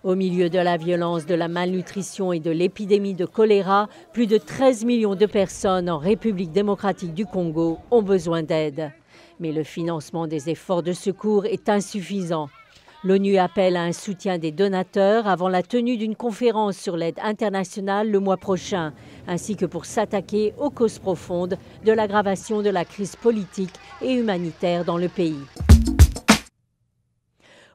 Au milieu de la violence, de la malnutrition et de l'épidémie de choléra, plus de 13 millions de personnes en République démocratique du Congo ont besoin d'aide. Mais le financement des efforts de secours est insuffisant. L'ONU appelle à un soutien des donateurs avant la tenue d'une conférence sur l'aide internationale le mois prochain, ainsi que pour s'attaquer aux causes profondes de l'aggravation de la crise politique et humanitaire dans le pays.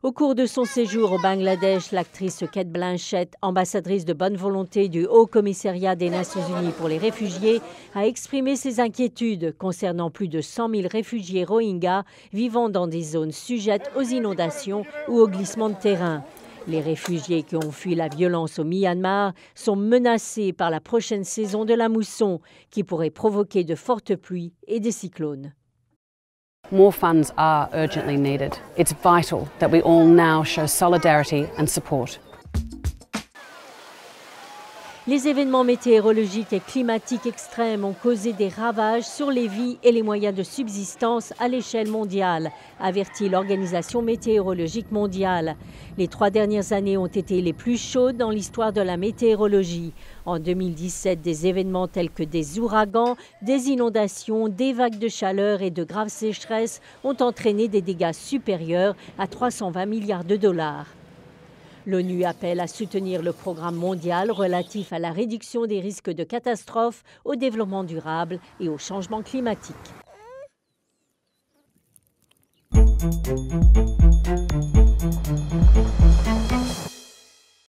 Au cours de son séjour au Bangladesh, l'actrice Cate Blanchett, ambassadrice de bonne volonté du Haut Commissariat des Nations Unies pour les réfugiés, a exprimé ses inquiétudes concernant plus de 100 000 réfugiés Rohingyas vivant dans des zones sujettes aux inondations ou aux glissements de terrain. Les réfugiés qui ont fui la violence au Myanmar sont menacés par la prochaine saison de la mousson, qui pourrait provoquer de fortes pluies et des cyclones. More funds are urgently needed. It's vital that we all now show solidarity and support. Les événements météorologiques et climatiques extrêmes ont causé des ravages sur les vies et les moyens de subsistance à l'échelle mondiale, avertit l'Organisation météorologique mondiale. Les 3 dernières années ont été les plus chaudes dans l'histoire de la météorologie. En 2017, des événements tels que des ouragans, des inondations, des vagues de chaleur et de graves sécheresses ont entraîné des dégâts supérieurs à 320 milliards de dollars. L'ONU appelle à soutenir le programme mondial relatif à la réduction des risques de catastrophes, au développement durable et au changement climatique.